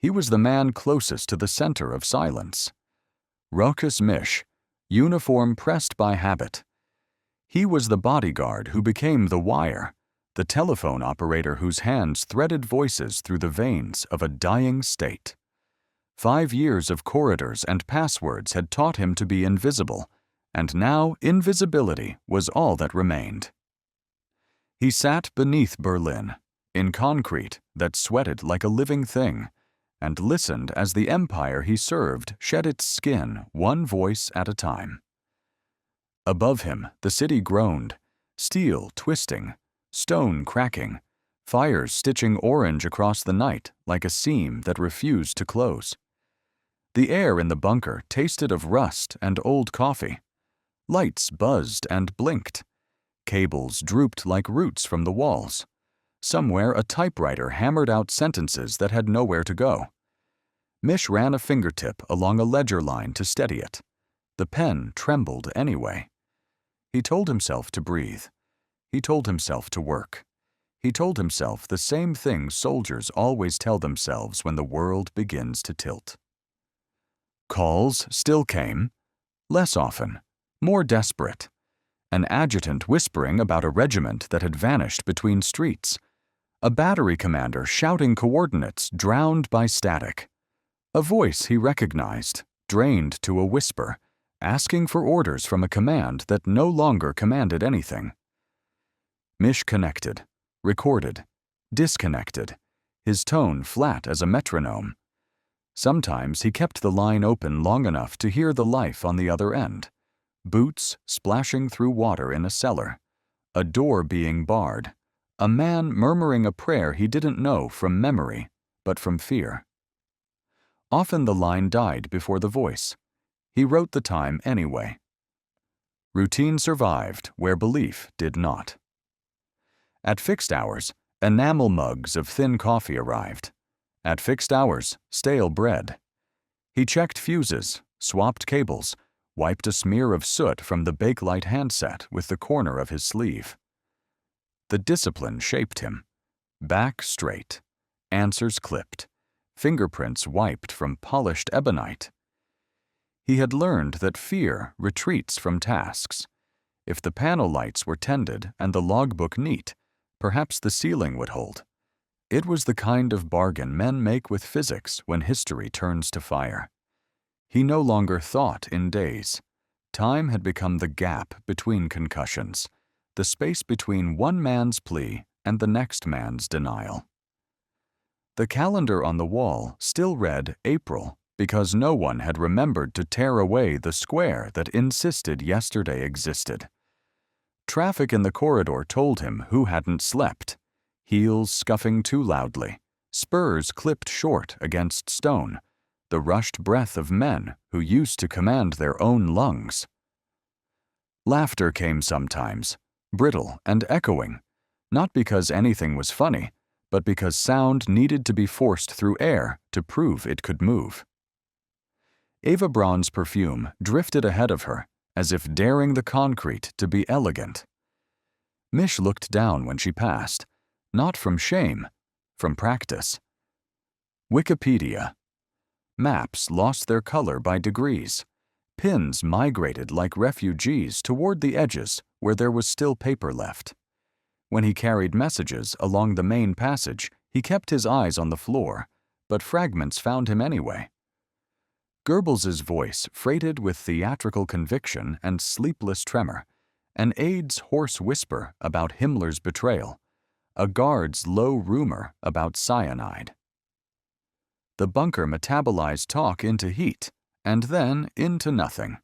He was the man closest to the center of silence. Rochus Misch, uniform pressed by habit. He was the bodyguard who became the wire, the telephone operator whose hands threaded voices through the veins of a dying state. 5 years of corridors and passwords had taught him to be invisible, and now invisibility was all that remained. He sat beneath Berlin, in concrete that sweated like a living thing, and listened as the empire he served shed its skin one voice at a time. Above him, the city groaned, steel twisting, stone cracking, fires stitching orange across the night like a seam that refused to close. The air in the bunker tasted of rust and old coffee. Lights buzzed and blinked. Cables drooped like roots from the walls. Somewhere a typewriter hammered out sentences that had nowhere to go. Misch ran a fingertip along a ledger line to steady it. The pen trembled anyway. He told himself to breathe. He told himself to work. He told himself the same thing soldiers always tell themselves when the world begins to tilt. Calls still came, less often, more desperate. An adjutant whispering about a regiment that had vanished between streets. A battery commander shouting coordinates drowned by static. A voice he recognized, drained to a whisper, asking for orders from a command that no longer commanded anything. Misch connected, recorded, disconnected, his tone flat as a metronome. Sometimes he kept the line open long enough to hear the life on the other end. Boots splashing through water in a cellar, a door being barred, a man murmuring a prayer he didn't know from memory, but from fear. Often the line died before the voice. He wrote the time anyway. Routine survived where belief did not. At fixed hours, enamel mugs of thin coffee arrived. At fixed hours, stale bread. He checked fuses, swapped cables, wiped a smear of soot from the Bakelite handset with the corner of his sleeve. The discipline shaped him. Back straight, answers clipped, fingerprints wiped from polished ebonite. He had learned that fear retreats from tasks. If the panel lights were tended and the logbook neat, perhaps the ceiling would hold. It was the kind of bargain men make with physics when history turns to fire. He no longer thought in days. Time had become the gap between concussions, the space between one man's plea and the next man's denial. The calendar on the wall still read April because no one had remembered to tear away the square that insisted yesterday existed. Traffic in the corridor told him who hadn't slept, heels scuffing too loudly, spurs clipped short against stone, the rushed breath of men who used to command their own lungs. Laughter came sometimes, brittle and echoing, not because anything was funny, but because sound needed to be forced through air to prove it could move. Eva Braun's perfume drifted ahead of her, as if daring the concrete to be elegant. Misch looked down when she passed, not from shame, from practice. Wikipedia. Maps lost their color by degrees. Pins migrated like refugees toward the edges where there was still paper left. When he carried messages along the main passage, he kept his eyes on the floor, but fragments found him anyway. Goebbels's voice freighted with theatrical conviction and sleepless tremor, an aide's hoarse whisper about Himmler's betrayal, a guard's low rumor about cyanide. The bunker metabolized talk into heat, and then into nothing.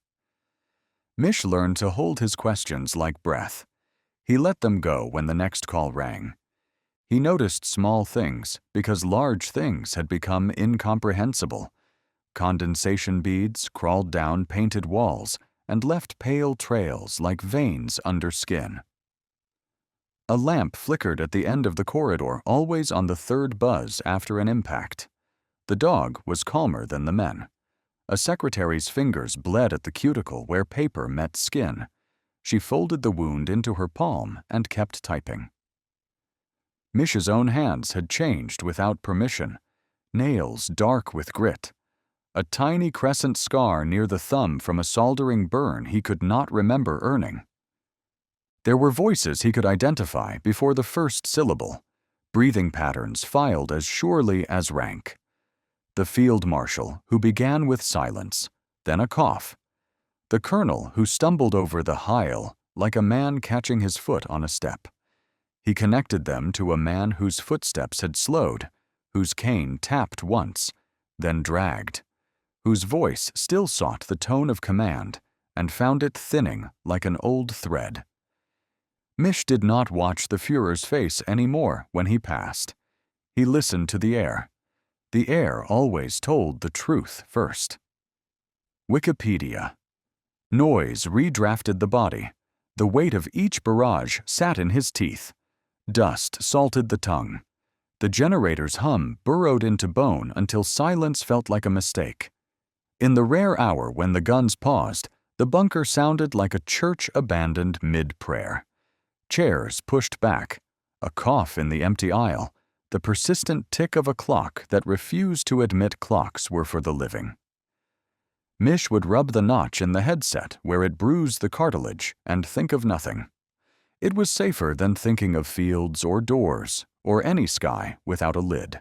Misch learned to hold his questions like breath. He let them go when the next call rang. He noticed small things because large things had become incomprehensible. Condensation beads crawled down painted walls and left pale trails like veins under skin. A lamp flickered at the end of the corridor, always on the third buzz after an impact. The dog was calmer than the men. A secretary's fingers bled at the cuticle where paper met skin. She folded the wound into her palm and kept typing. Misch's own hands had changed without permission. nails dark with grit, a tiny crescent scar near the thumb from a soldering burn he could not remember earning. There were voices he could identify before the first syllable, breathing patterns filed as surely as rank. The field marshal, who began with silence, then a cough. The colonel, who stumbled over the Heil like a man catching his foot on a step. He connected them to a man whose footsteps had slowed, whose cane tapped once, then dragged, whose voice still sought the tone of command and found it thinning like an old thread. Misch did not watch the Führer's face any more when he passed. He listened to the air. The air always told the truth first. Wikipedia. Noise redrafted the body. The weight of each barrage sat in his teeth. Dust salted the tongue. The generator's hum burrowed into bone until silence felt like a mistake. In the rare hour when the guns paused, the bunker sounded like a church abandoned mid-prayer. Chairs pushed back, a cough in the empty aisle, the persistent tick of a clock that refused to admit clocks were for the living. Misch would rub the notch in the headset where it bruised the cartilage and think of nothing. It was safer than thinking of fields or doors or any sky without a lid.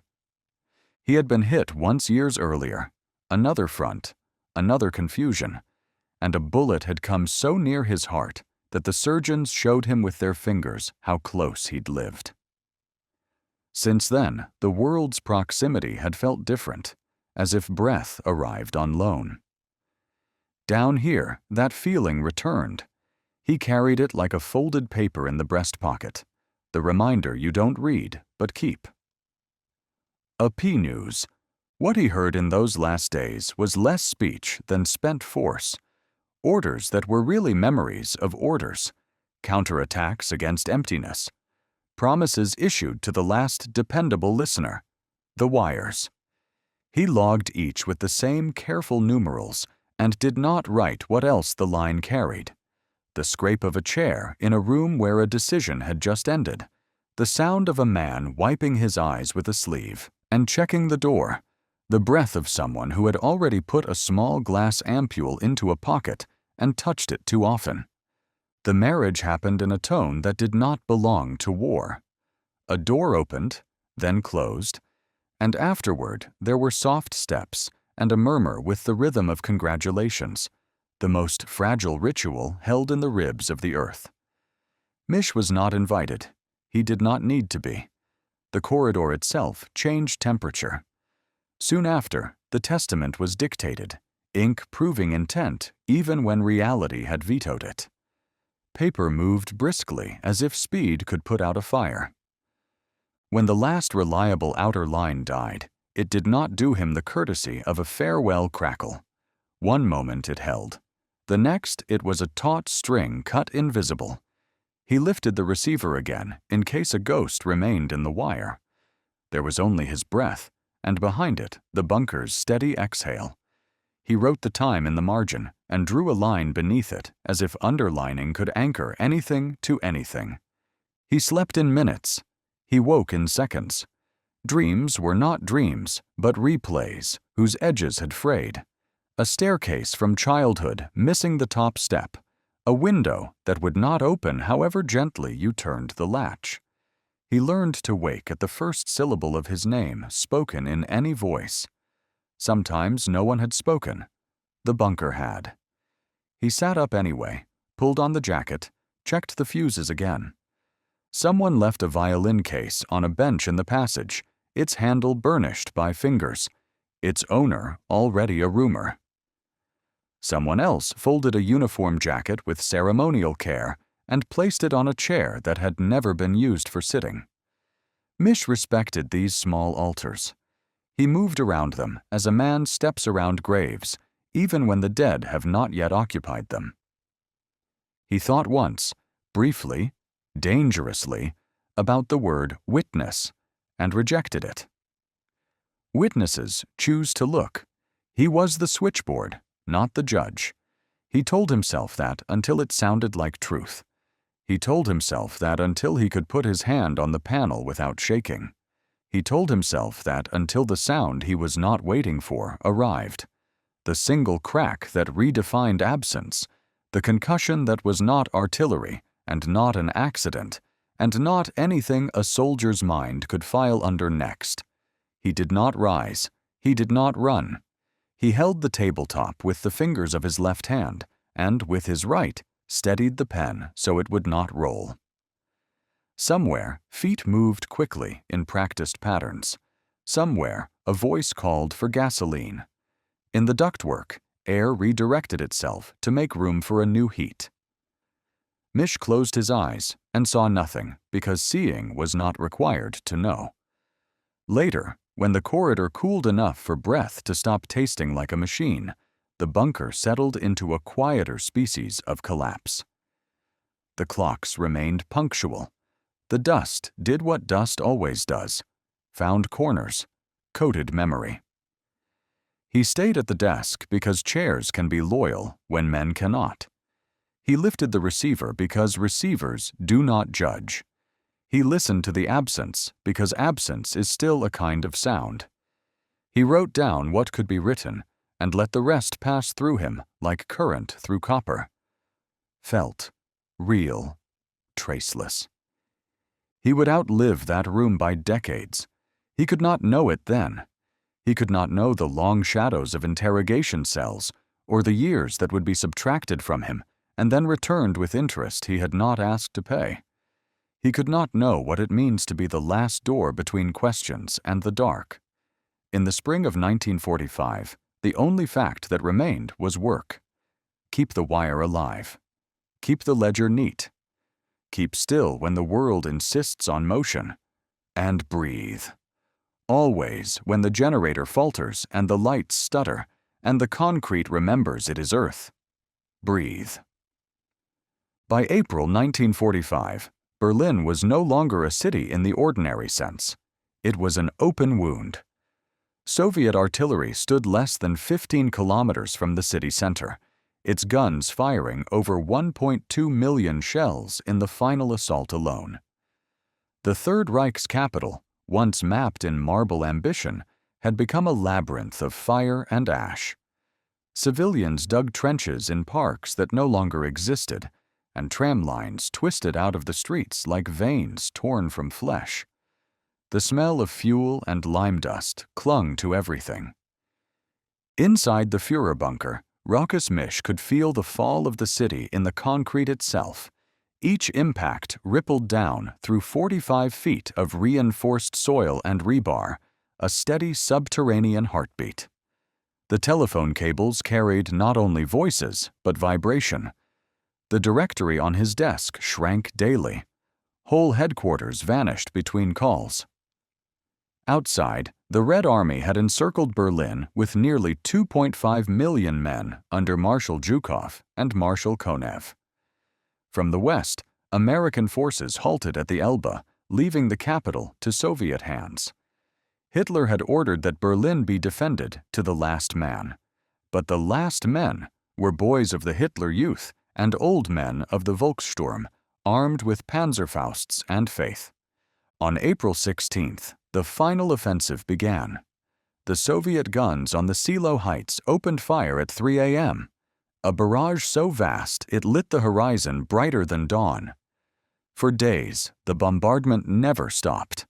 He had been hit once years earlier, another front, another confusion, and a bullet had come so near his heart that the surgeons showed him with their fingers how close he'd lived. Since then, the world's proximity had felt different, as if breath arrived on loan. Down here, that feeling returned. He carried it like a folded paper in the breast pocket, the reminder you don't read, but keep. A P-News. What he heard in those last days was less speech than spent force. Orders that were really memories of orders. Counterattacks against emptiness. Promises issued to the last dependable listener. The wires. He logged each with the same careful numerals and did not write what else the line carried. The scrape of a chair in a room where a decision had just ended. The sound of a man wiping his eyes with a sleeve and checking the door. The breath of someone who had already put a small glass ampule into a pocket and touched it too often. The marriage happened in a tone that did not belong to war. A door opened, then closed, and afterward there were soft steps and a murmur with the rhythm of congratulations, the most fragile ritual held in the ribs of the earth. Misch was not invited. He did not need to be. The corridor itself changed temperature. Soon after, the testament was dictated, ink proving intent even when reality had vetoed it. Paper moved briskly as if speed could put out a fire. When the last reliable outer line died, it did not do him the courtesy of a farewell crackle. One moment it held. The next it was a taut string cut invisible. He lifted the receiver again in case a ghost remained in the wire. There was only his breath, and behind it the bunker's steady exhale. He wrote the time in the margin and drew a line beneath it as if underlining could anchor anything to anything. He slept in minutes. He woke in seconds. Dreams were not dreams, but replays whose edges had frayed. A staircase from childhood missing the top step. A window that would not open however gently you turned the latch. He learned to wake at the first syllable of his name spoken in any voice. Sometimes no one had spoken. The bunker had. He sat up anyway, pulled on the jacket, checked the fuses again. Someone left a violin case on a bench in the passage, its handle burnished by fingers, its owner already a rumor. Someone else folded a uniform jacket with ceremonial care and placed it on a chair that had never been used for sitting. Misch respected these small altars. He moved around them as a man steps around graves, even when the dead have not yet occupied them. He thought once, briefly, dangerously, about the word witness, and rejected it. Witnesses choose to look. He was the switchboard, not the judge. He told himself that until it sounded like truth. He told himself that until he could put his hand on the panel without shaking. He told himself that until the sound he was not waiting for arrived, the single crack that redefined absence, the concussion that was not artillery and not an accident, and not anything a soldier's mind could file under next. He did not rise. He did not run. He held the tabletop with the fingers of his left hand, and with his right steadied the pen so it would not roll. Somewhere, feet moved quickly in practiced patterns. Somewhere, a voice called for gasoline. In the ductwork, air redirected itself to make room for a new heat. Misch closed his eyes and saw nothing because seeing was not required to know. Later, when the corridor cooled enough for breath to stop tasting like a machine, the bunker settled into a quieter species of collapse. The clocks remained punctual. The dust did what dust always does, found corners, coded memory. He stayed at the desk because chairs can be loyal when men cannot. He lifted the receiver because receivers do not judge. He listened to the absence because absence is still a kind of sound. He wrote down what could be written and let the rest pass through him like current through copper. Felt, real, traceless. He would outlive that room by decades. He could not know it then. He could not know the long shadows of interrogation cells or the years that would be subtracted from him and then returned with interest he had not asked to pay. He could not know what it means to be the last door between questions and the dark. In the spring of 1945, the only fact that remained was work. Keep the wire alive. Keep the ledger neat. Keep still when the world insists on motion. And breathe. Always when the generator falters and the lights stutter and the concrete remembers it is earth. Breathe. By April 1945, Berlin was no longer a city in the ordinary sense. It was an open wound. Soviet artillery stood less than 15 kilometers from the city center, its guns firing over 1.2 million shells in the final assault alone. The Third Reich's capital, once mapped in marble ambition, had become a labyrinth of fire and ash. Civilians dug trenches in parks that no longer existed, and tram lines twisted out of the streets like veins torn from flesh. The smell of fuel and lime dust clung to everything. Inside the Führer bunker, Rochus Misch could feel the fall of the city in the concrete itself. Each impact rippled down through 45 feet of reinforced soil and rebar, a steady subterranean heartbeat. The telephone cables carried not only voices, but vibration. The directory on his desk shrank daily. Whole headquarters vanished between calls. Outside, the Red Army had encircled Berlin with nearly 2.5 million men under Marshal Zhukov and Marshal Konev. From the west, American forces halted at the Elbe, leaving the capital to Soviet hands. Hitler had ordered that Berlin be defended to the last man. But the last men were boys of the Hitler Youth and old men of the Volkssturm, armed with Panzerfausts and faith. On April 16th, the final offensive began. The Soviet guns on the Seelow Heights opened fire at 3 a.m., a barrage so vast it lit the horizon brighter than dawn. For days, the bombardment never stopped.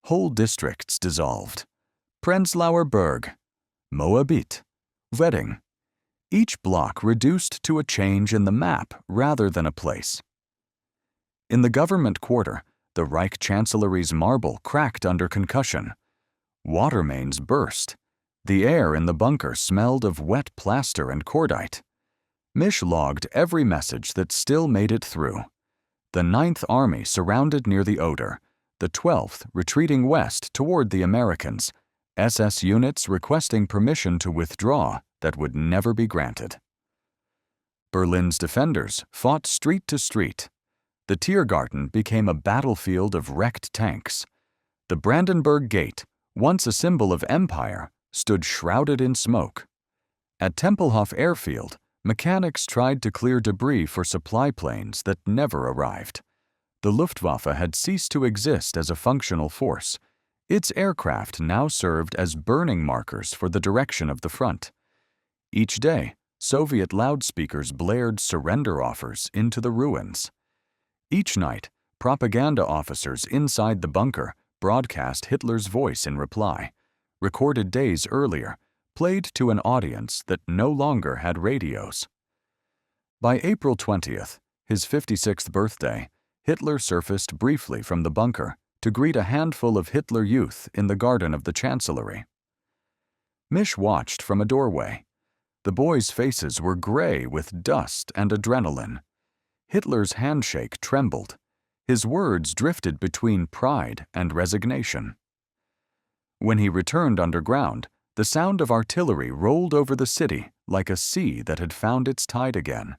Whole districts dissolved. Prenzlauer Berg, Moabit, Wedding. Each block reduced to a change in the map rather than a place. In the government quarter, the Reich Chancellery's marble cracked under concussion. Water mains burst. The air in the bunker smelled of wet plaster and cordite. Misch logged every message that still made it through. The 9th Army surrounded near the Oder, the 12th retreating west toward the Americans, SS units requesting permission to withdraw that would never be granted. Berlin's defenders fought street to street. The Tiergarten became a battlefield of wrecked tanks. The Brandenburg Gate, once a symbol of empire, stood shrouded in smoke. At Tempelhof Airfield, mechanics tried to clear debris for supply planes that never arrived. The Luftwaffe had ceased to exist as a functional force. Its aircraft now served as burning markers for the direction of the front. Each day, Soviet loudspeakers blared surrender offers into the ruins. Each night, propaganda officers inside the bunker broadcast Hitler's voice in reply, recorded days earlier, played to an audience that no longer had radios. By April 20th, his 56th birthday, Hitler surfaced briefly from the bunker to greet a handful of Hitler Youth in the garden of the Chancellery. Misch watched from a doorway. The boys' faces were gray with dust and adrenaline. Hitler's handshake trembled. His words drifted between pride and resignation. When he returned underground, the sound of artillery rolled over the city like a sea that had found its tide again.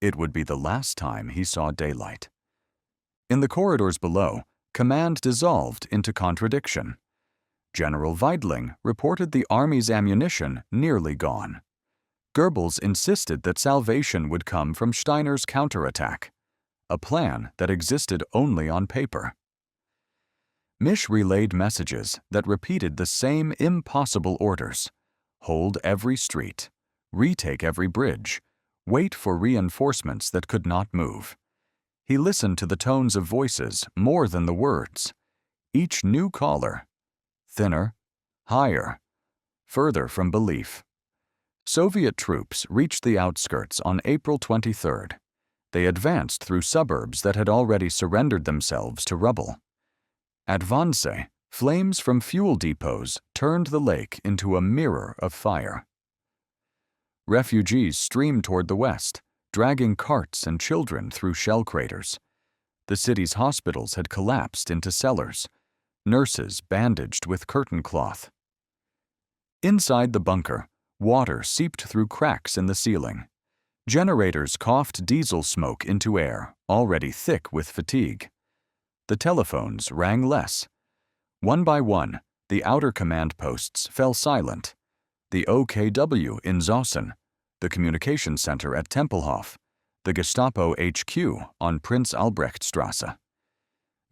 It would be the last time he saw daylight. In the corridors below, command dissolved into contradiction. General Weidling reported the army's ammunition nearly gone. Goebbels insisted that salvation would come from Steiner's counterattack, a plan that existed only on paper. Misch relayed messages that repeated the same impossible orders: hold every street, retake every bridge, wait for reinforcements that could not move. He listened to the tones of voices more than the words. Each new caller, thinner, higher, further from belief. Soviet troops reached the outskirts on April 23rd. They advanced through suburbs that had already surrendered themselves to rubble. At Wannsee, flames from fuel depots turned the lake into a mirror of fire. Refugees streamed toward the west, dragging carts and children through shell craters. The city's hospitals had collapsed into cellars, nurses bandaged with curtain cloth. Inside the bunker, water seeped through cracks in the ceiling. Generators coughed diesel smoke into air, already thick with fatigue. The telephones rang less. One by one, the outer command posts fell silent. The OKW in Zossen, the communications center at Tempelhof, the Gestapo HQ on Prince Albrechtstrasse.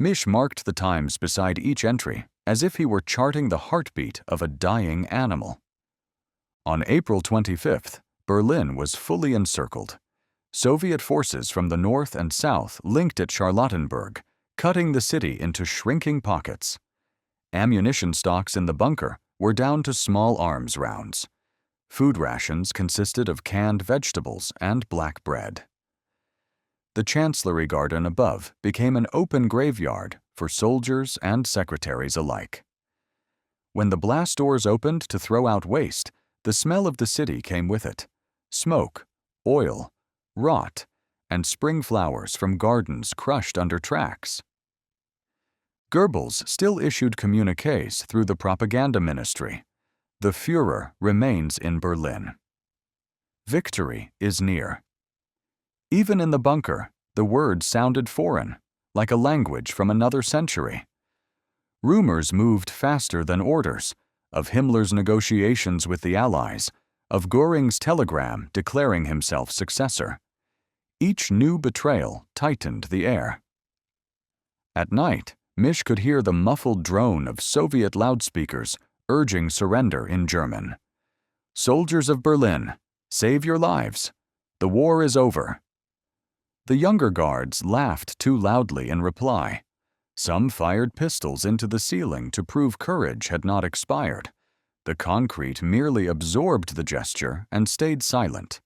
Misch marked the times beside each entry as if he were charting the heartbeat of a dying animal. On April 25th, Berlin was fully encircled. Soviet forces from the north and south linked at Charlottenburg, cutting the city into shrinking pockets. Ammunition stocks in the bunker were down to small arms rounds. Food rations consisted of canned vegetables and black bread. The Chancellery garden above became an open graveyard for soldiers and secretaries alike. When the blast doors opened to throw out waste, the smell of the city came with it: smoke, oil, rot, and spring flowers from gardens crushed under tracks. Goebbels still issued communiques through the propaganda ministry. The Führer remains in Berlin. Victory is near. Even in the bunker, the words sounded foreign, like a language from another century. Rumors moved faster than orders, of Himmler's negotiations with the Allies, of Göring's telegram declaring himself successor. Each new betrayal tightened the air. At night, Misch could hear the muffled drone of Soviet loudspeakers urging surrender in German. "Soldiers of Berlin, save your lives. The war is over." The younger guards laughed too loudly in reply. Some fired pistols into the ceiling to prove courage had not expired. The concrete merely absorbed the gesture and stayed silent.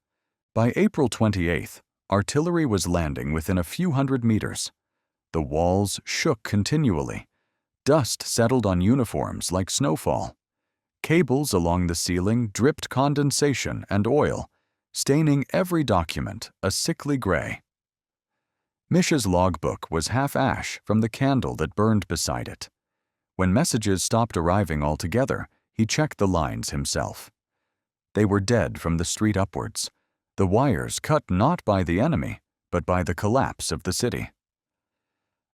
By April 28th, artillery was landing within a few hundred meters. The walls shook continually. Dust settled on uniforms like snowfall. Cables along the ceiling dripped condensation and oil, staining every document a sickly gray. Misch's logbook was half ash from the candle that burned beside it. When messages stopped arriving altogether, he checked the lines himself. They were dead from the street upwards, the wires cut not by the enemy, but by the collapse of the city.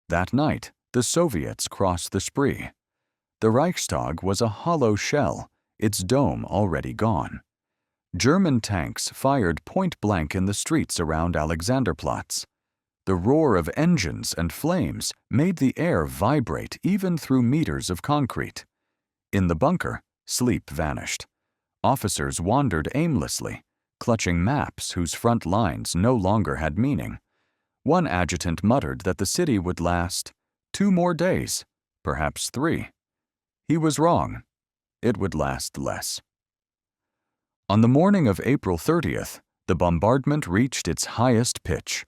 That night, the Soviets crossed the Spree. The Reichstag was a hollow shell, its dome already gone. German tanks fired point-blank in the streets around Alexanderplatz. The roar of engines and flames made the air vibrate even through meters of concrete. In the bunker, sleep vanished. Officers wandered aimlessly, clutching maps whose front lines no longer had meaning. One adjutant muttered that the city would last 2 more days, perhaps 3. He was wrong. It would last less. On the morning of April 30th, the bombardment reached its highest pitch.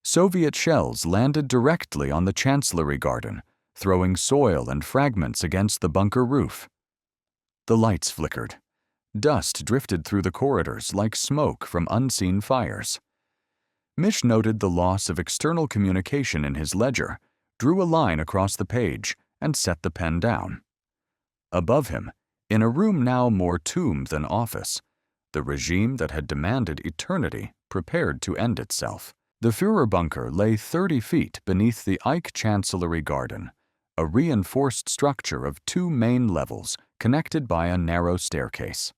Soviet shells landed directly on the Chancellery garden, throwing soil and fragments against the bunker roof. The lights flickered. Dust drifted through the corridors like smoke from unseen fires. Misch noted the loss of external communication in his ledger, drew a line across the page, and set the pen down. Above him, in a room now more tomb than office, the regime that had demanded eternity prepared to end itself. The Führer bunker lay 30 feet beneath the Eich Chancellery garden, a reinforced structure of 2 main levels connected by a narrow staircase.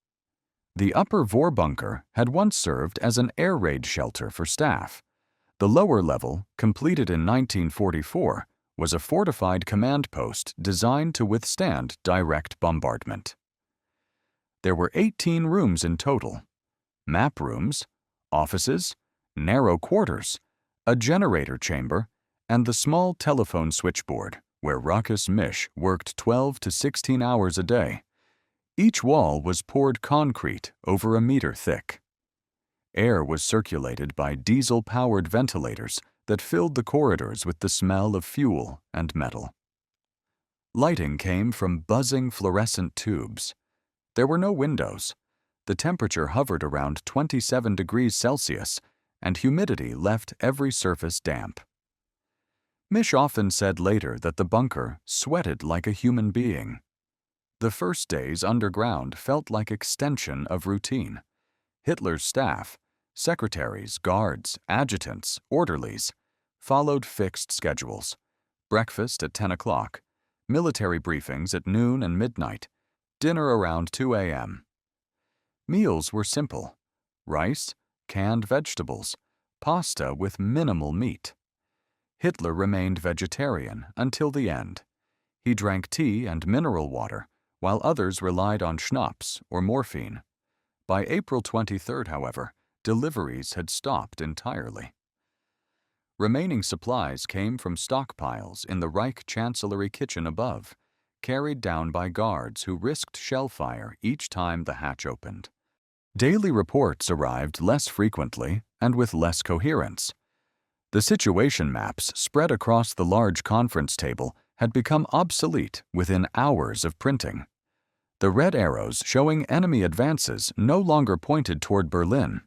The upper Vorbunker had once served as an air raid shelter for staff. The lower level, completed in 1944, was a fortified command post designed to withstand direct bombardment. There were 18 rooms in total: map rooms, offices, narrow quarters, a generator chamber, and the small telephone switchboard where Rochus Misch worked 12 to 16 hours a day. Each wall was poured concrete over a meter thick. Air was circulated by diesel-powered ventilators that filled the corridors with the smell of fuel and metal. Lighting came from buzzing fluorescent tubes. There were no windows. The temperature hovered around 27 degrees Celsius, and humidity left every surface damp. Misch often said later that the bunker sweated like a human being. The first days underground felt like extension of routine. Hitler's staff, secretaries, guards, adjutants, orderlies, followed fixed schedules: breakfast at 10 o'clock, military briefings at noon and midnight, dinner around 2 a.m. Meals were simple: rice, canned vegetables, pasta with minimal meat. Hitler remained vegetarian until the end. He drank tea and mineral water, while others relied on schnapps or morphine. By April 23rd, however, deliveries had stopped entirely. Remaining supplies came from stockpiles in the Reich Chancellery kitchen above, carried down by guards who risked shell fire each time the hatch opened. Daily reports arrived less frequently and with less coherence. The situation maps spread across the large conference table had become obsolete within hours of printing. The red arrows showing enemy advances no longer pointed toward Berlin.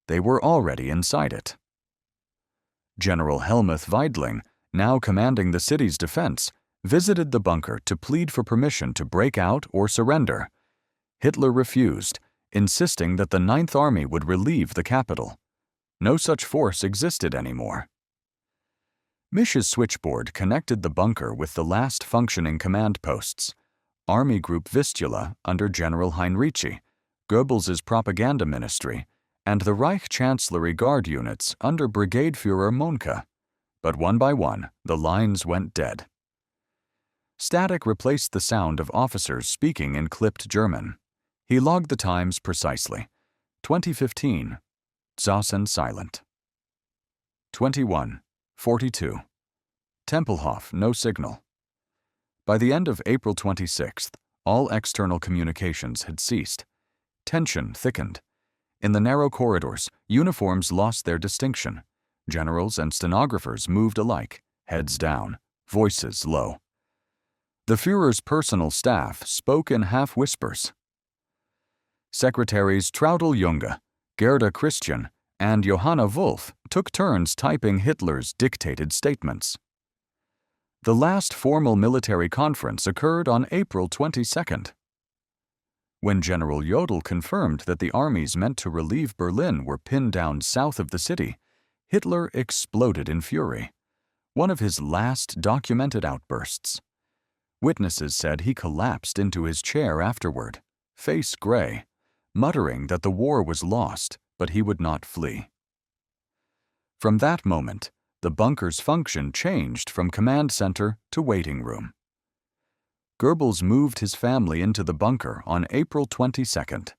They were already inside it. General Helmuth Weidling, now commanding the city's defense, visited the bunker to plead for permission to break out or surrender. Hitler refused, insisting that the Ninth Army would relieve the capital. No such force existed anymore. Misch's switchboard connected the bunker with the last functioning command posts: Army Group Vistula under General Heinrici, Goebbels's propaganda ministry, and the Reich Chancellery Guard units under Brigade Führer Monke. But one by one, the lines went dead. Static replaced the sound of officers speaking in clipped German. He logged the times precisely. 20:15, Zossen silent. 21:42, Tempelhof no signal. By the end of April 26th, all external communications had ceased. Tension thickened. In the narrow corridors, uniforms lost their distinction. Generals and stenographers moved alike, heads down, voices low. The Führer's personal staff spoke in half-whispers. Secretaries Traudl Junge, Gerda Christian, and Johanna Wolf took turns typing Hitler's dictated statements. The last formal military conference occurred on April 22nd. When General Jodl confirmed that the armies meant to relieve Berlin were pinned down south of the city, Hitler exploded in fury, one of his last documented outbursts. Witnesses said he collapsed into his chair afterward, face gray, muttering that the war was lost, but he would not flee. From that moment, the bunker's function changed from command center to waiting room. Goebbels moved his family into the bunker on April 22nd.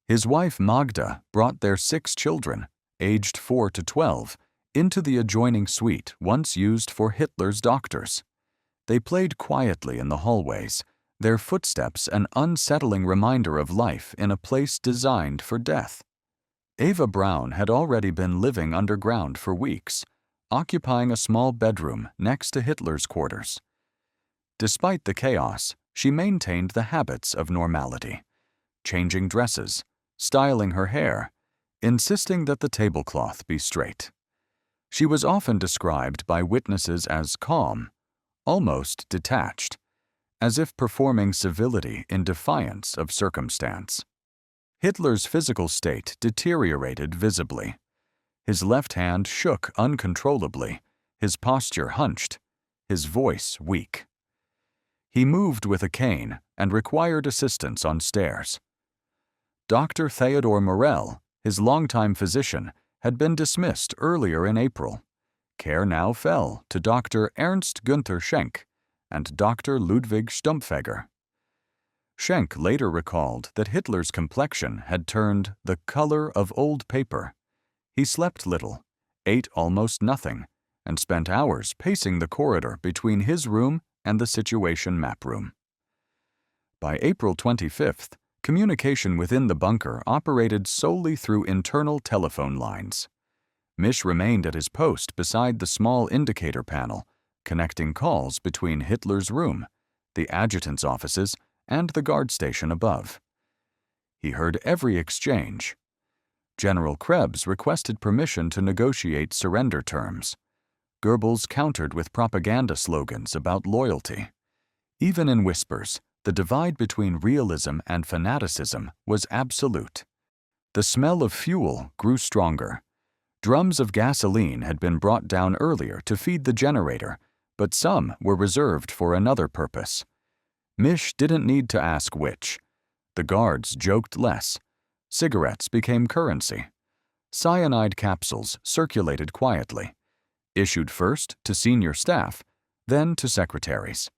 His wife Magda brought their 6 children, aged 4 to 12, into the adjoining suite once used for Hitler's doctors. They played quietly in the hallways, their footsteps an unsettling reminder of life in a place designed for death. Eva Braun had already been living underground for weeks, occupying a small bedroom next to Hitler's quarters. Despite the chaos, she maintained the habits of normality, changing dresses, styling her hair, insisting that the tablecloth be straight. She was often described by witnesses as calm, almost detached, as if performing civility in defiance of circumstance. Hitler's physical state deteriorated visibly. His left hand shook uncontrollably, his posture hunched, his voice weak. He moved with a cane and required assistance on stairs. Dr. Theodor Morell, his longtime physician, had been dismissed earlier in April. Care now fell to Dr. Ernst Günther Schenk and Dr. Ludwig Stumpfegger. Schenk later recalled that Hitler's complexion had turned the color of old paper. He slept little, ate almost nothing, and spent hours pacing the corridor between his room and the Situation Map Room. By April 25th, communication within the bunker operated solely through internal telephone lines. Misch remained at his post beside the small indicator panel, connecting calls between Hitler's room, the adjutant's offices, and the guard station above. He heard every exchange. General Krebs requested permission to negotiate surrender terms. Goebbels countered with propaganda slogans about loyalty. Even in whispers, the divide between realism and fanaticism was absolute. The smell of fuel grew stronger. Drums of gasoline had been brought down earlier to feed the generator, but some were reserved for another purpose. Misch didn't need to ask which. The guards joked less. Cigarettes became currency. Cyanide capsules circulated quietly, issued first to senior staff, then to secretaries.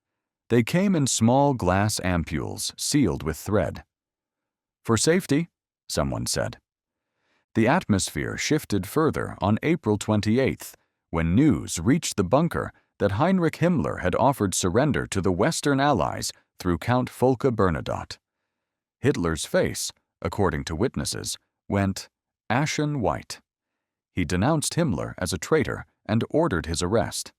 They came in small glass ampules sealed with thread. "For safety," someone said. The atmosphere shifted further on April 28th, when news reached the bunker that Heinrich Himmler had offered surrender to the Western Allies through Count Folke Bernadotte. Hitler's face, according to witnesses, went ashen white. He denounced Himmler as a traitor and ordered his arrest.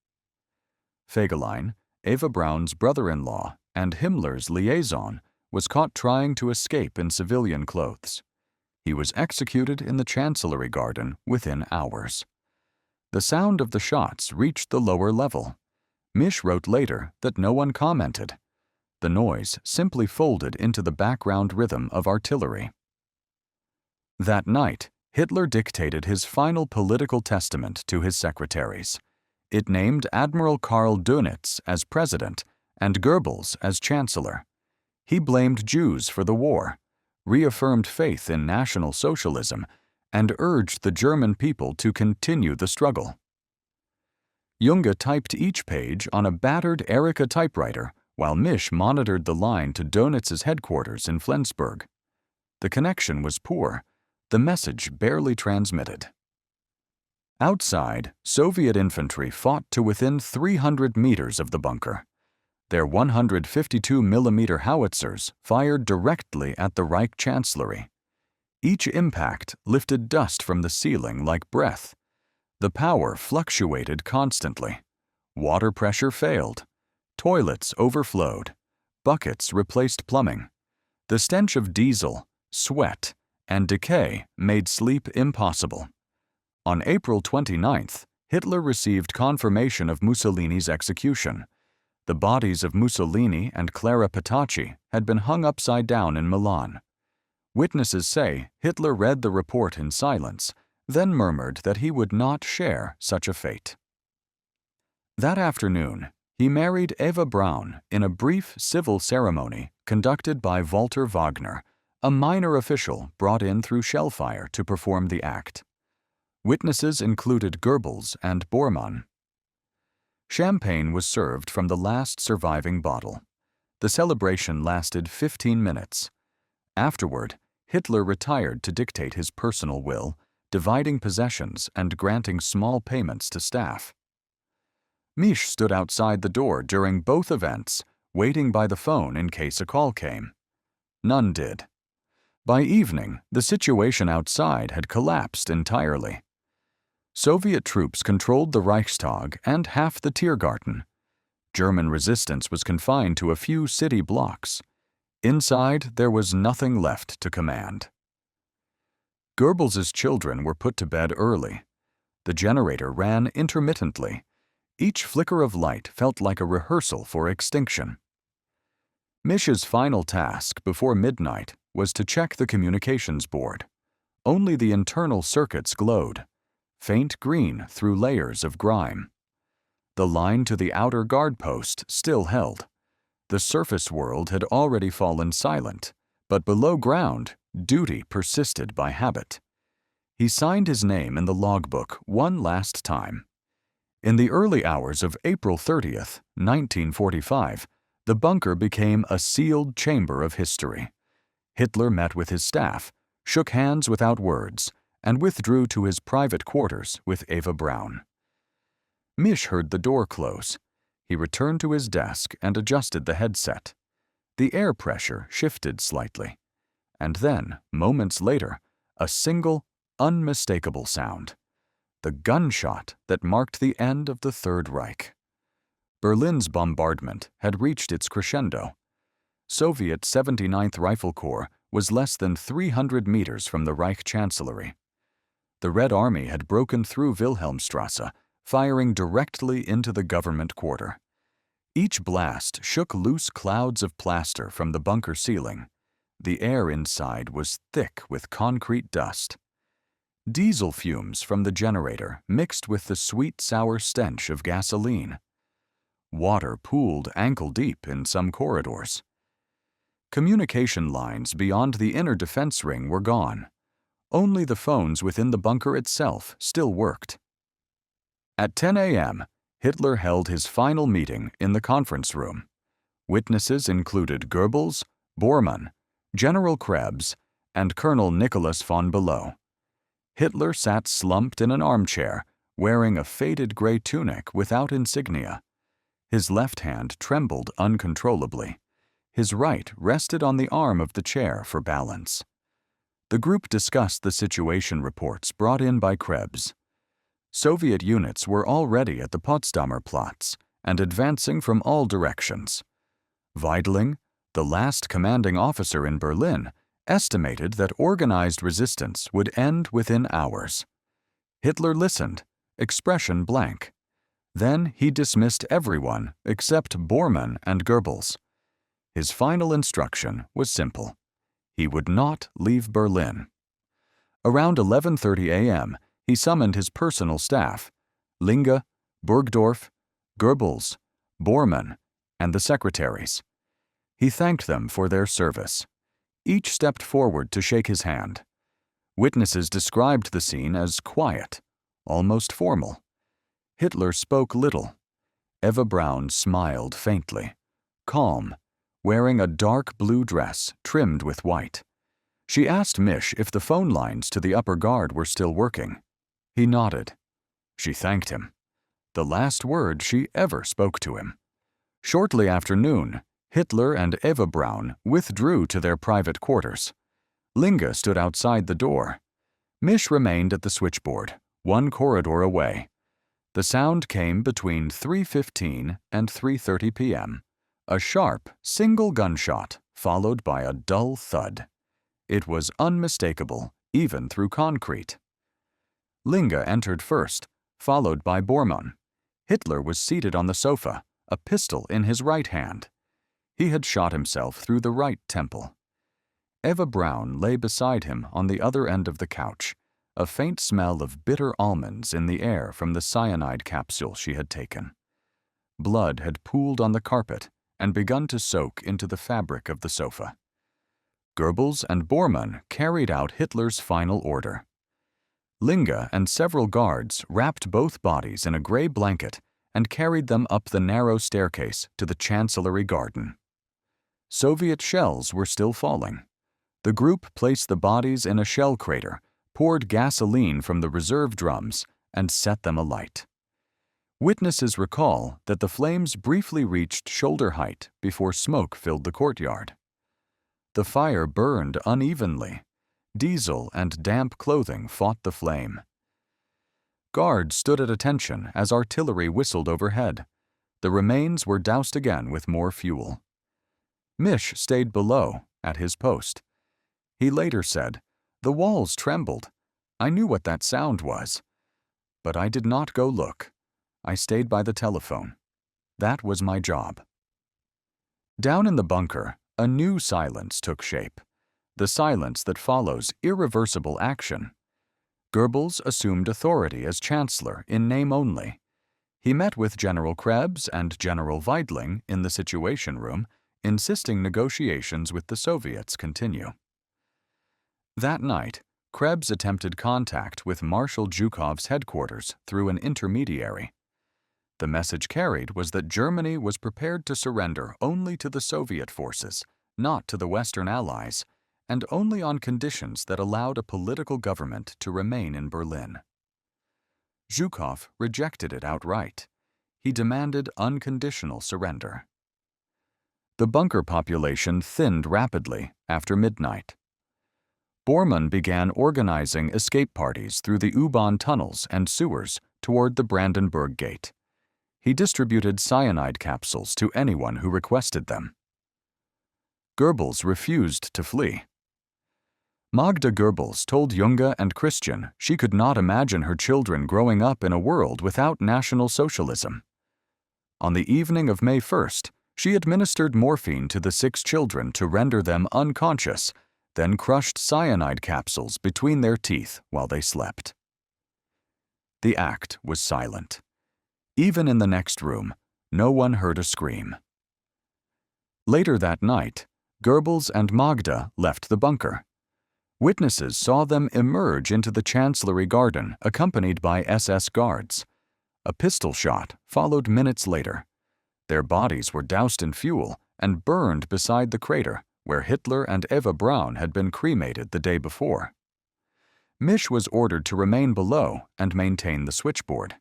Fegelein, Eva Braun's brother-in-law and Himmler's liaison, was caught trying to escape in civilian clothes. He was executed in the Chancellery garden within hours. The sound of the shots reached the lower level. Misch wrote later that no one commented. The noise simply folded into the background rhythm of artillery. That night, Hitler dictated his final political testament to his secretaries. It named Admiral Karl Dönitz as president and Goebbels as chancellor. He blamed Jews for the war, reaffirmed faith in National Socialism, and urged the German people to continue the struggle. Junge typed each page on a battered Erica typewriter while Misch monitored the line to Dönitz's headquarters in Flensburg. The connection was poor, the message barely transmitted. Outside, Soviet infantry fought to within 300 meters of the bunker. Their 152mm howitzers fired directly at the Reich Chancellery. Each impact lifted dust from the ceiling like breath. The power fluctuated constantly. Water pressure failed. Toilets overflowed. Buckets replaced plumbing. The stench of diesel, sweat, and decay made sleep impossible. On April 29th, Hitler received confirmation of Mussolini's execution. The bodies of Mussolini and Clara Petacci had been hung upside down in Milan. Witnesses say Hitler read the report in silence, then murmured that he would not share such a fate. That afternoon, he married Eva Braun in a brief civil ceremony conducted by Walter Wagner, a minor official brought in through shellfire to perform the act. Witnesses included Goebbels and Bormann. Champagne was served from the last surviving bottle. The celebration lasted 15 minutes. Afterward, Hitler retired to dictate his personal will, dividing possessions and granting small payments to staff. Misch stood outside the door during both events, waiting by the phone in case a call came. None did. By evening, the situation outside had collapsed entirely. Soviet troops controlled the Reichstag and half the Tiergarten. German resistance was confined to a few city blocks. Inside, there was nothing left to command. Goebbels's children were put to bed early. The generator ran intermittently. Each flicker of light felt like a rehearsal for extinction. Misch's final task before midnight was to check the communications board. Only the internal circuits glowed, faint green through layers of grime. The line to the outer guard post still held. The surface world had already fallen silent, but below ground, duty persisted by habit. He signed his name in the logbook one last time. In the early hours of April 30th, 1945, the bunker became a sealed chamber of history. Hitler met with his staff, shook hands without words, and withdrew to his private quarters with Eva Braun. Misch heard the door close. He returned to his desk and adjusted the headset. The air pressure shifted slightly. And then, moments later, a single, unmistakable sound. The gunshot that marked the end of the Third Reich. Berlin's bombardment had reached its crescendo. Soviet 79th Rifle Corps was less than 300 meters from the Reich Chancellery. The Red Army had broken through Wilhelmstrasse, firing directly into the government quarter. Each blast shook loose clouds of plaster from the bunker ceiling. The air inside was thick with concrete dust. Diesel fumes from the generator mixed with the sweet-sour stench of gasoline. Water pooled ankle-deep in some corridors. Communication lines beyond the inner defense ring were gone. Only the phones within the bunker itself still worked. At 10 a.m., Hitler held his final meeting in the conference room. Witnesses included Goebbels, Bormann, General Krebs, and Colonel Nicholas von Below. Hitler sat slumped in an armchair, wearing a faded gray tunic without insignia. His left hand trembled uncontrollably. His right rested on the arm of the chair for balance. The group discussed the situation reports brought in by Krebs. Soviet units were already at the Potsdamer Platz and advancing from all directions. Weidling, the last commanding officer in Berlin, estimated that organized resistance would end within hours. Hitler listened, expression blank. Then he dismissed everyone except Bormann and Goebbels. His final instruction was simple. He would not leave Berlin. Around 11:30 a.m., he summoned his personal staff, Linge, Burgdorf, Goebbels, Bormann, and the secretaries. He thanked them for their service. Each stepped forward to shake his hand. Witnesses described the scene as quiet, almost formal. Hitler spoke little. Eva Braun smiled faintly, calm, wearing a dark blue dress trimmed with white. She asked Misch if the phone lines to the upper guard were still working. He nodded. She thanked him. The last word she ever spoke to him. Shortly after noon, Hitler and Eva Braun withdrew to their private quarters. Linge stood outside the door. Misch remained at the switchboard, one corridor away. The sound came between 3:15 and 3:30 p.m. A sharp, single gunshot, followed by a dull thud. It was unmistakable, even through concrete. Linge entered first, followed by Bormann. Hitler was seated on the sofa, a pistol in his right hand. He had shot himself through the right temple. Eva Braun lay beside him on the other end of the couch, a faint smell of bitter almonds in the air from the cyanide capsule she had taken. Blood had pooled on the carpet and begun to soak into the fabric of the sofa. Goebbels and Bormann carried out Hitler's final order. Linga and several guards wrapped both bodies in a gray blanket and carried them up the narrow staircase to the Chancellery garden. Soviet shells were still falling. The group placed the bodies in a shell crater, poured gasoline from the reserve drums, and set them alight. Witnesses recall that the flames briefly reached shoulder height before smoke filled the courtyard. The fire burned unevenly. Diesel and damp clothing fought the flame. Guards stood at attention as artillery whistled overhead. The remains were doused again with more fuel. Misch stayed below, at his post. He later said, "The walls trembled. I knew what that sound was. But I did not go look. I stayed by the telephone. That was my job." Down in the bunker, a new silence took shape. The silence that follows irreversible action. Goebbels assumed authority as Chancellor in name only. He met with General Krebs and General Weidling in the Situation Room, insisting negotiations with the Soviets continue. That night, Krebs attempted contact with Marshal Zhukov's headquarters through an intermediary. The message carried was that Germany was prepared to surrender only to the Soviet forces, not to the Western Allies, and only on conditions that allowed a political government to remain in Berlin. Zhukov rejected it outright. He demanded unconditional surrender. The bunker population thinned rapidly after midnight. Bormann began organizing escape parties through the U-Bahn tunnels and sewers toward the Brandenburg Gate. He distributed cyanide capsules to anyone who requested them. Goebbels refused to flee. Magda Goebbels told Junge and Christian she could not imagine her children growing up in a world without National Socialism. On the evening of May 1st, she administered morphine to the 6 children to render them unconscious, then crushed cyanide capsules between their teeth while they slept. The act was silent. Even in the next room, no one heard a scream. Later that night, Goebbels and Magda left the bunker. Witnesses saw them emerge into the Chancellery garden accompanied by SS guards. A pistol shot followed minutes later. Their bodies were doused in fuel and burned beside the crater where Hitler and Eva Braun had been cremated the day before. Misch was ordered to remain below and maintain the switchboard.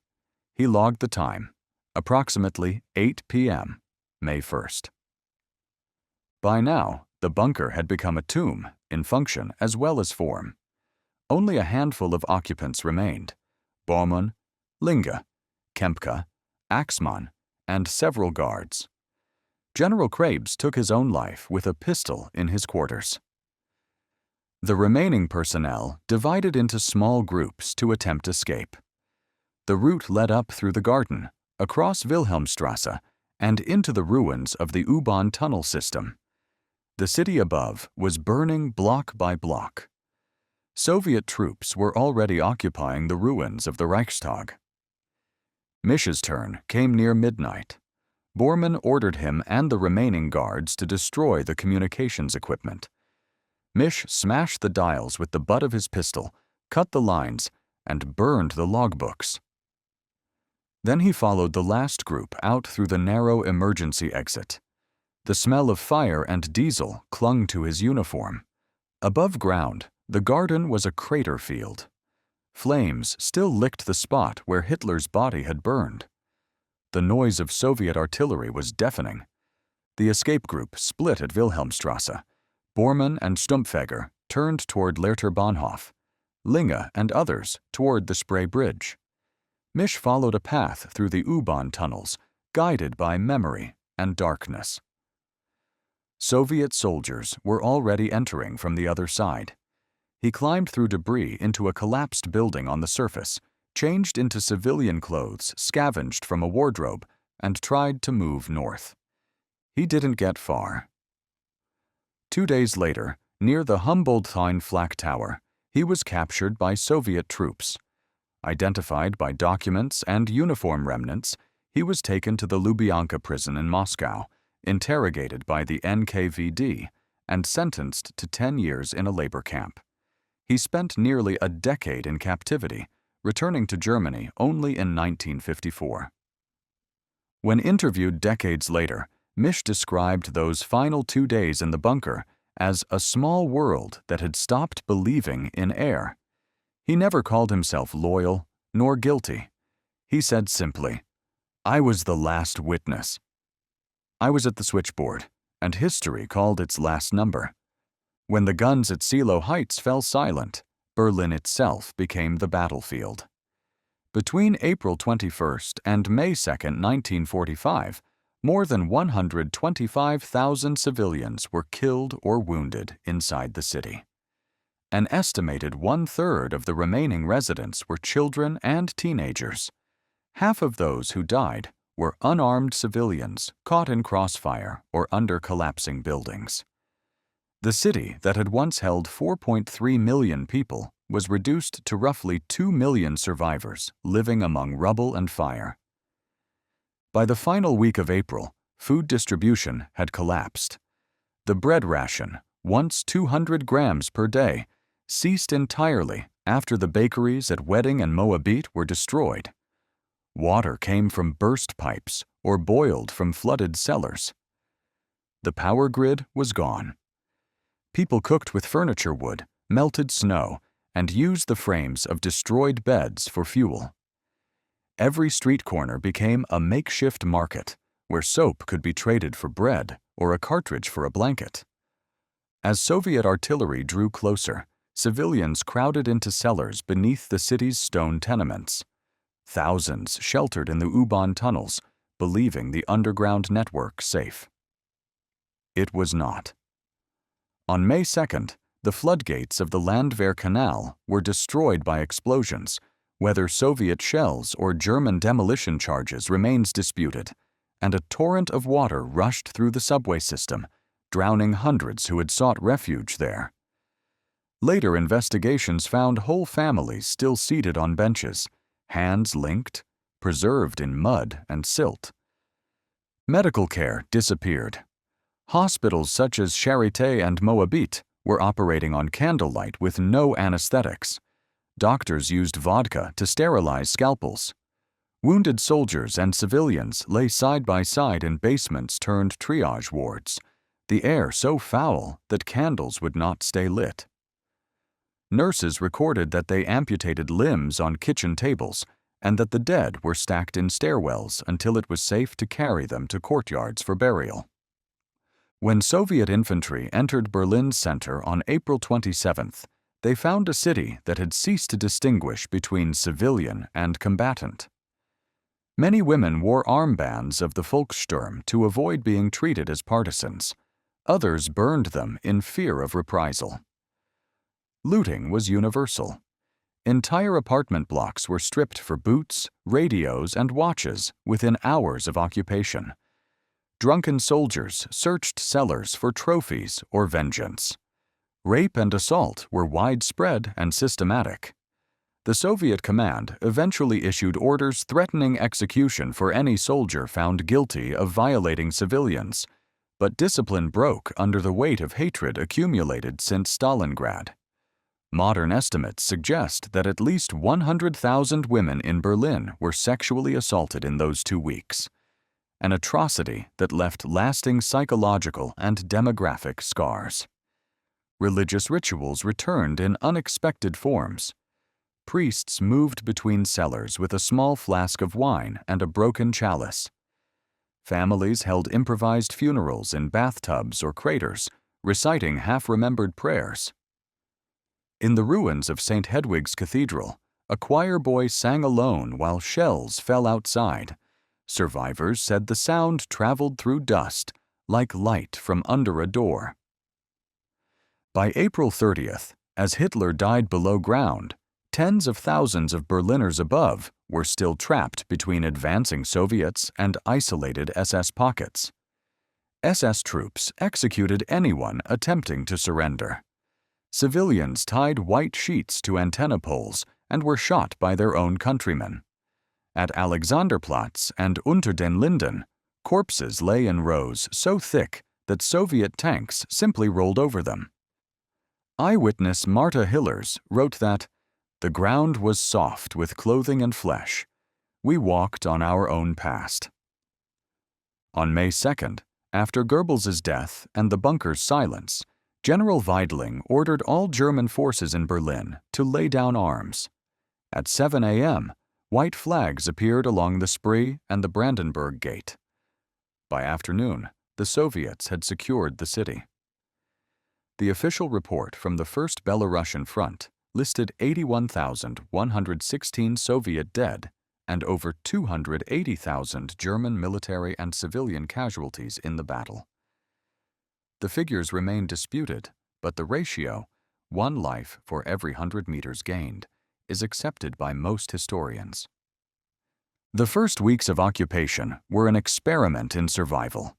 He logged the time, approximately 8 p.m., May 1st. By now, the bunker had become a tomb in function as well as form. Only a handful of occupants remained: Bormann, Linge, Kempka, Axmann, and several guards. General Krebs took his own life with a pistol in his quarters. The remaining personnel divided into small groups to attempt escape. The route led up through the garden, across Wilhelmstrasse, and into the ruins of the U-Bahn tunnel system. The city above was burning block by block. Soviet troops were already occupying the ruins of the Reichstag. Misch's turn came near midnight. Bormann ordered him and the remaining guards to destroy the communications equipment. Misch smashed the dials with the butt of his pistol, cut the lines, and burned the logbooks. Then he followed the last group out through the narrow emergency exit. The smell of fire and diesel clung to his uniform. Above ground, the garden was a crater field. Flames still licked the spot where Hitler's body had burned. The noise of Soviet artillery was deafening. The escape group split at Wilhelmstrasse. Bormann and Stumpfegger turned toward Lehrter Bahnhof. Linge and others toward the Spree Bridge. Misch followed a path through the U-Bahn tunnels, guided by memory and darkness. Soviet soldiers were already entering from the other side. He climbed through debris into a collapsed building on the surface, changed into civilian clothes scavenged from a wardrobe, and tried to move north. He didn't get far. 2 days later, near the Humboldthain Flak Tower, he was captured by Soviet troops. Identified by documents and uniform remnants, he was taken to the Lubyanka prison in Moscow, interrogated by the NKVD, and sentenced to 10 years in a labor camp. He spent nearly a decade in captivity, returning to Germany only in 1954. When interviewed decades later, Misch described those final 2 days in the bunker as a small world that had stopped believing in air. He never called himself loyal nor guilty. He said simply, "I was the last witness. I was at the switchboard, and history called its last number. When the guns at Seelow Heights fell silent, Berlin itself became the battlefield." Between April 21st and May 2nd, 1945, more than 125,000 civilians were killed or wounded inside the city. An estimated 1/3 of the remaining residents were children and teenagers. Half of those who died were unarmed civilians caught in crossfire or under collapsing buildings. The city that had once held 4.3 million people was reduced to roughly 2 million survivors living among rubble and fire. By the final week of April, food distribution had collapsed. The bread ration, once 200 grams per day, ceased entirely after the bakeries at Wedding and Moabit were destroyed. Water came from burst pipes or boiled from flooded cellars. The power grid was gone. People cooked with furniture wood, melted snow, and used the frames of destroyed beds for fuel. Every street corner became a makeshift market where soap could be traded for bread or a cartridge for a blanket. As Soviet artillery drew closer, civilians crowded into cellars beneath the city's stone tenements. Thousands sheltered in the U-Bahn tunnels, believing the underground network safe. It was not. On May 2nd, the floodgates of the Landwehr Canal were destroyed by explosions. Whether Soviet shells or German demolition charges remains disputed, and a torrent of water rushed through the subway system, drowning hundreds who had sought refuge there. Later investigations found whole families still seated on benches, hands linked, preserved in mud and silt. Medical care disappeared. Hospitals such as Charité and Moabit were operating on candlelight with no anesthetics. Doctors used vodka to sterilize scalpels. Wounded soldiers and civilians lay side by side in basements turned triage wards, the air so foul that candles would not stay lit. Nurses recorded that they amputated limbs on kitchen tables and that the dead were stacked in stairwells until it was safe to carry them to courtyards for burial. When Soviet infantry entered Berlin's center on April 27th, they found a city that had ceased to distinguish between civilian and combatant. Many women wore armbands of the Volkssturm to avoid being treated as partisans. Others burned them in fear of reprisal. Looting was universal. Entire apartment blocks were stripped for boots, radios, and watches within hours of occupation. Drunken soldiers searched cellars for trophies or vengeance. Rape and assault were widespread and systematic. The Soviet command eventually issued orders threatening execution for any soldier found guilty of violating civilians, but discipline broke under the weight of hatred accumulated since Stalingrad. Modern estimates suggest that at least 100,000 women in Berlin were sexually assaulted in those 2 weeks, an atrocity that left lasting psychological and demographic scars. Religious rituals returned in unexpected forms. Priests moved between cellars with a small flask of wine and a broken chalice. Families held improvised funerals in bathtubs or craters, reciting half-remembered prayers. In the ruins of St. Hedwig's Cathedral, a choir boy sang alone while shells fell outside. Survivors said the sound traveled through dust, like light from under a door. By April 30th, as Hitler died below ground, tens of thousands of Berliners above were still trapped between advancing Soviets and isolated SS pockets. SS troops executed anyone attempting to surrender. Civilians tied white sheets to antenna poles and were shot by their own countrymen. At Alexanderplatz and Unter den Linden, corpses lay in rows so thick that Soviet tanks simply rolled over them. Eyewitness Marta Hillers wrote that, "The ground was soft with clothing and flesh. We walked on our own past." On May 2nd, after Goebbels's death and the bunker's silence, General Weidling ordered all German forces in Berlin to lay down arms. At 7 a.m., white flags appeared along the Spree and the Brandenburg Gate. By afternoon, the Soviets had secured the city. The official report from the First Belarusian Front listed 81,116 Soviet dead and over 280,000 German military and civilian casualties in the battle. The figures remain disputed, but the ratio, 1 life for every 100 meters gained, is accepted by most historians. The first weeks of occupation were an experiment in survival.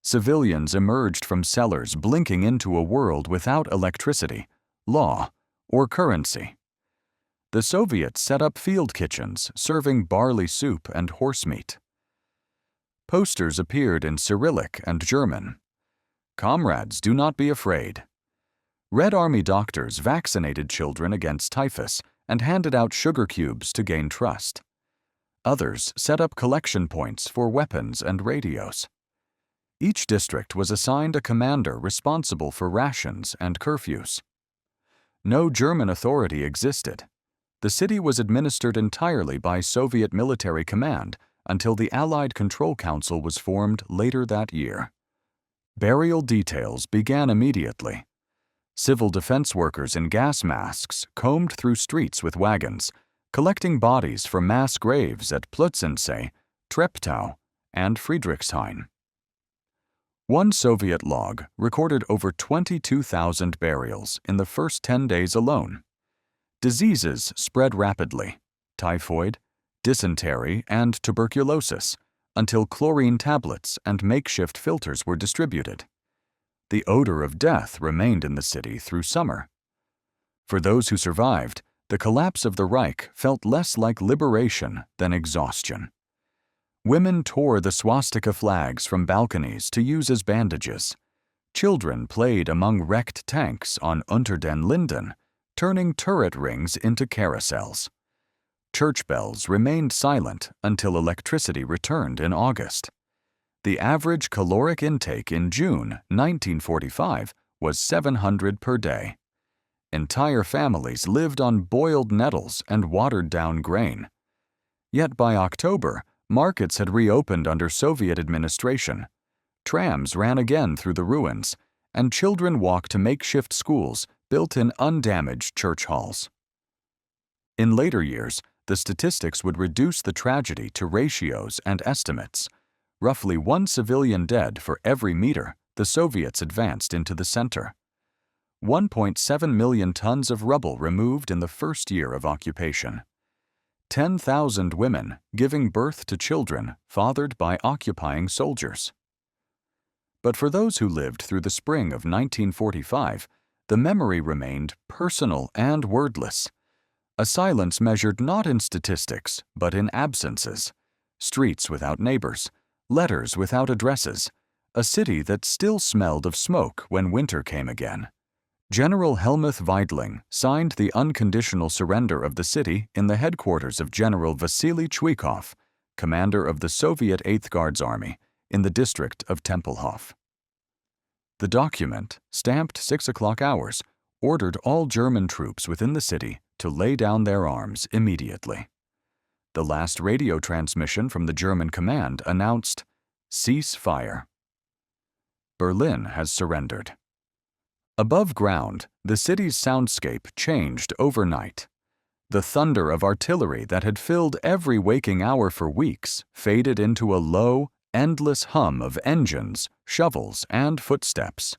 Civilians emerged from cellars blinking into a world without electricity, law, or currency. The Soviets set up field kitchens serving barley soup and horsemeat. Posters appeared in Cyrillic and German. "Comrades, do not be afraid." Red Army doctors vaccinated children against typhus and handed out sugar cubes to gain trust. Others set up collection points for weapons and radios. Each district was assigned a commander responsible for rations and curfews. No German authority existed. The city was administered entirely by Soviet military command until the Allied Control Council was formed later that year. Burial details began immediately. Civil defense workers in gas masks combed through streets with wagons, collecting bodies for mass graves at Plötzensee, Treptow, and Friedrichshain. One Soviet log recorded over 22,000 burials in the first 10 days alone. Diseases spread rapidly: typhoid, dysentery, and tuberculosis, until chlorine tablets and makeshift filters were distributed. The odor of death remained in the city through summer. For those who survived, the collapse of the Reich felt less like liberation than exhaustion. Women tore the swastika flags from balconies to use as bandages. Children played among wrecked tanks on Unter den Linden, turning turret rings into carousels. Church bells remained silent until electricity returned in August. The average caloric intake in June 1945 was 700 per day. Entire families lived on boiled nettles and watered-down grain. Yet by October, markets had reopened under Soviet administration. Trams ran again through the ruins, and children walked to makeshift schools built in undamaged church halls. In later years, the statistics would reduce the tragedy to ratios and estimates. Roughly 1 civilian dead for every meter the Soviets advanced into the center. 1.7 million tons of rubble removed in the first year of occupation. 10,000 women giving birth to children fathered by occupying soldiers. But for those who lived through the spring of 1945, the memory remained personal and wordless. A silence measured not in statistics, but in absences. Streets without neighbors, letters without addresses, a city that still smelled of smoke when winter came again. General Helmuth Weidling signed the unconditional surrender of the city in the headquarters of General Vasily Chuikov, commander of the Soviet 8th Guards Army, in the district of Tempelhof. The document, stamped 6 o'clock hours, ordered all German troops within the city to lay down their arms immediately. The last radio transmission from the German command announced, "Cease fire." Berlin has surrendered. Above ground, the city's soundscape changed overnight. The thunder of artillery that had filled every waking hour for weeks faded into a low, endless hum of engines, shovels, and footsteps.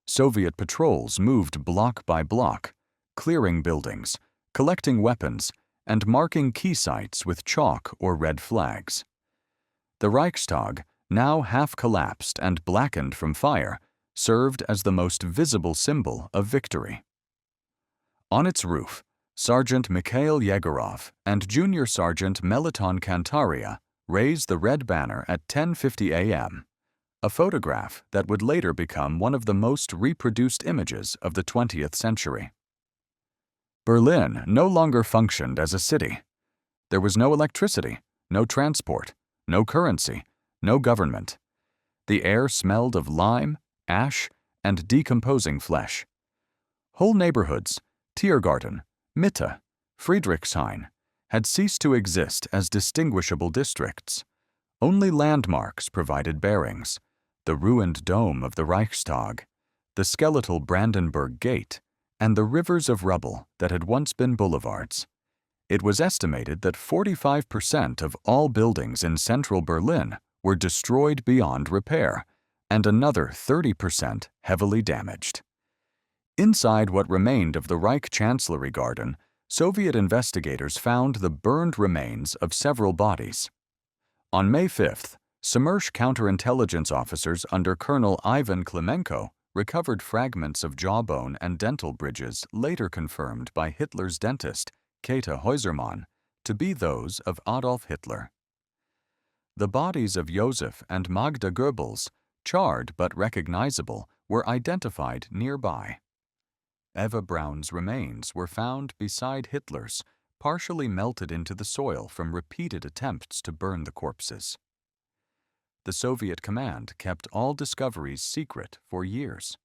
Soviet patrols moved block by block, clearing buildings, collecting weapons, and marking key sites with chalk or red flags. The Reichstag, now half collapsed and blackened from fire, served as the most visible symbol of victory. On its roof, Sergeant Mikhail Yegorov and Junior Sergeant Meliton Kantaria raised the red banner at 10:50 a.m. a photograph that would later become one of the most reproduced images of the 20th century. Berlin no longer functioned as a city. There was no electricity, no transport, no currency, no government. The air smelled of lime, ash, and decomposing flesh. Whole neighborhoods, Tiergarten, Mitte, Friedrichshain, had ceased to exist as distinguishable districts. Only landmarks provided bearings: the ruined dome of the Reichstag, the skeletal Brandenburg Gate, and the rivers of rubble that had once been boulevards. It was estimated that 45% of all buildings in central Berlin were destroyed beyond repair, and another 30% heavily damaged. Inside what remained of the Reich Chancellery Garden, Soviet investigators found the burned remains of several bodies. On May 5th, Semmersch counterintelligence officers under Colonel Ivan Klimenko recovered fragments of jawbone and dental bridges later confirmed by Hitler's dentist, Käthe Häusermann, to be those of Adolf Hitler. The bodies of Josef and Magda Goebbels, charred but recognizable, were identified nearby. Eva Braun's remains were found beside Hitler's, partially melted into the soil from repeated attempts to burn the corpses. The Soviet command kept all discoveries secret for years.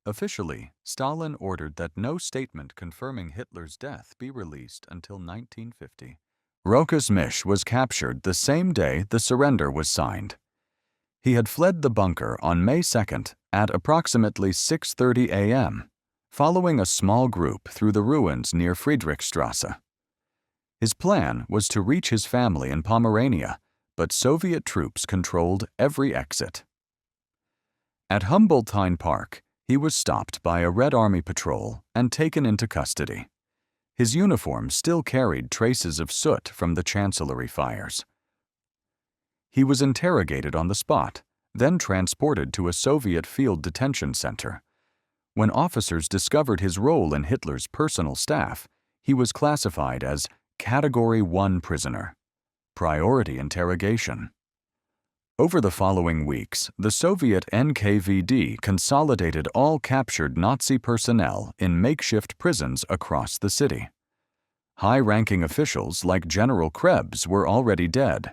Officially, Stalin ordered that no statement confirming Hitler's death be released until 1950. Rochus Misch was captured the same day the surrender was signed. He had fled the bunker on May 2nd at approximately 6:30 a.m., following a small group through the ruins near Friedrichstrasse. His plan was to reach his family in Pomerania, but Soviet troops controlled every exit. At Humboldtine Park, he was stopped by a Red Army patrol and taken into custody. His uniform still carried traces of soot from the Chancellery fires. He was interrogated on the spot, then transported to a Soviet field detention center. When officers discovered his role in Hitler's personal staff, he was classified as Category 1 prisoner, priority interrogation. Over the following weeks, the Soviet NKVD consolidated all captured Nazi personnel in makeshift prisons across the city. High-ranking officials like General Krebs were already dead.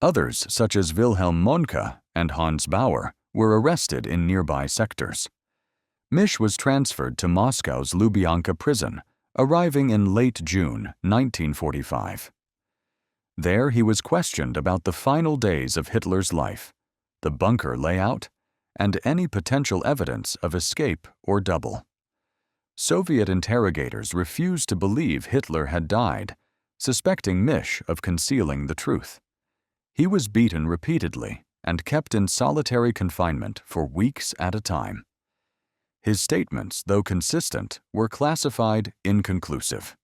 Others, such as Wilhelm Mohnke and Hans Bauer, were arrested in nearby sectors. Misch was transferred to Moscow's Lubyanka prison, arriving in late June 1945. There he was questioned about the final days of Hitler's life, the bunker layout, and any potential evidence of escape or double. Soviet interrogators refused to believe Hitler had died, suspecting Misch of concealing the truth. He was beaten repeatedly and kept in solitary confinement for weeks at a time. His statements, though consistent, were classified inconclusive.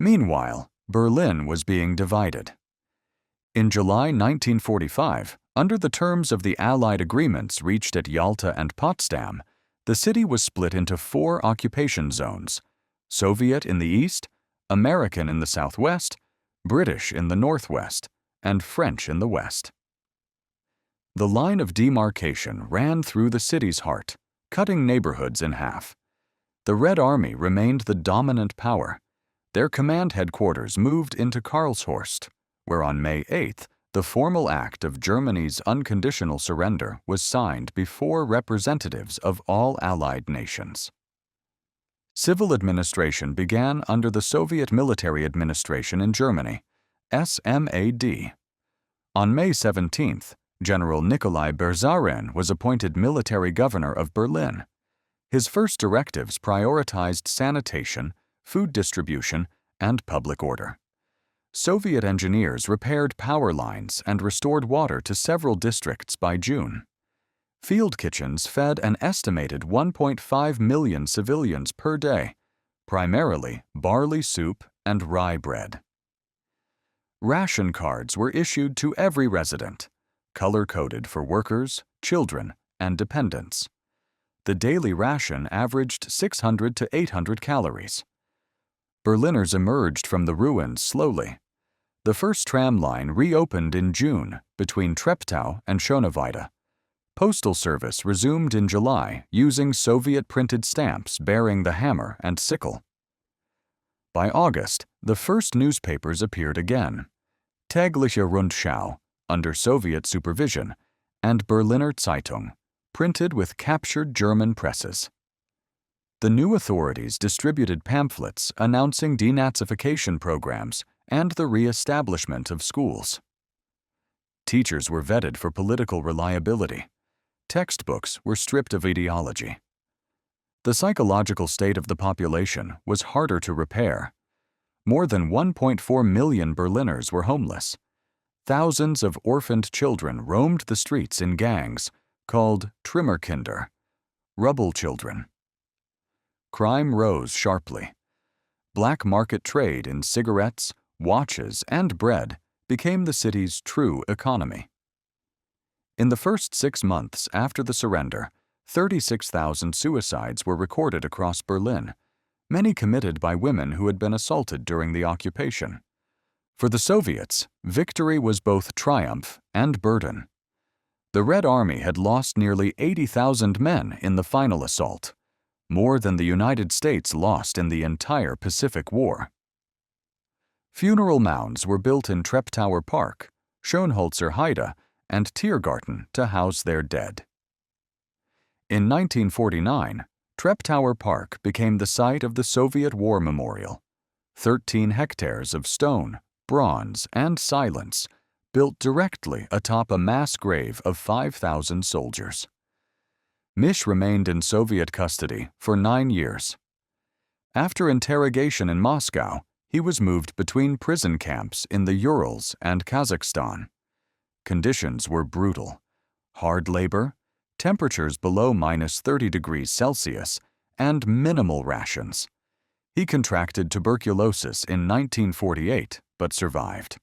Meanwhile, Berlin was being divided. In July 1945, under the terms of the Allied agreements reached at Yalta and Potsdam, the city was split into 4 occupation zones: Soviet in the east, American in the southwest, British in the northwest, and French in the west. The line of demarcation ran through the city's heart, cutting neighborhoods in half. The Red Army remained the dominant power. Their command headquarters moved into Karlshorst, where on May 8th, the formal act of Germany's unconditional surrender was signed before representatives of all Allied nations. Civil administration began under the Soviet Military Administration in Germany, SMAD. On May 17th, General Nikolai Berzarin was appointed military governor of Berlin. His first directives prioritized sanitation, food distribution, and public order. Soviet engineers repaired power lines and restored water to several districts by June. Field kitchens fed an estimated 1.5 million civilians per day, primarily barley soup and rye bread. Ration cards were issued to every resident, color-coded for workers, children, and dependents. The daily ration averaged 600 to 800 calories. Berliners emerged from the ruins slowly. The first tram line reopened in June between Treptow and Schöneweide. Postal service resumed in July using Soviet-printed stamps bearing the hammer and sickle. By August, the first newspapers appeared again: Tägliche Rundschau, under Soviet supervision, and Berliner Zeitung, printed with captured German presses. The new authorities distributed pamphlets announcing denazification programs and the re-establishment of schools. Teachers were vetted for political reliability. Textbooks were stripped of ideology. The psychological state of the population was harder to repair. More than 1.4 million Berliners were homeless. Thousands of orphaned children roamed the streets in gangs called Trümmerkinder, rubble children. Crime rose sharply. Black market trade in cigarettes, watches, and bread became the city's true economy. In the first 6 months after the surrender, 36,000 suicides were recorded across Berlin, many committed by women who had been assaulted during the occupation. For the Soviets, victory was both triumph and burden. The Red Army had lost nearly 80,000 men in the final assault, more than the United States lost in the entire Pacific War. Funeral mounds were built in Treptower Park, Schönholzer Heide, and Tiergarten to house their dead. In 1949, Treptower Park became the site of the Soviet War Memorial, 13 hectares of stone, bronze, and silence, built directly atop a mass grave of 5,000 soldiers. Misch remained in Soviet custody for 9 years. After interrogation in Moscow, he was moved between prison camps in the Urals and Kazakhstan. Conditions were brutal: hard labor, temperatures below -30°C, and minimal rations. He contracted tuberculosis in 1948, but survived.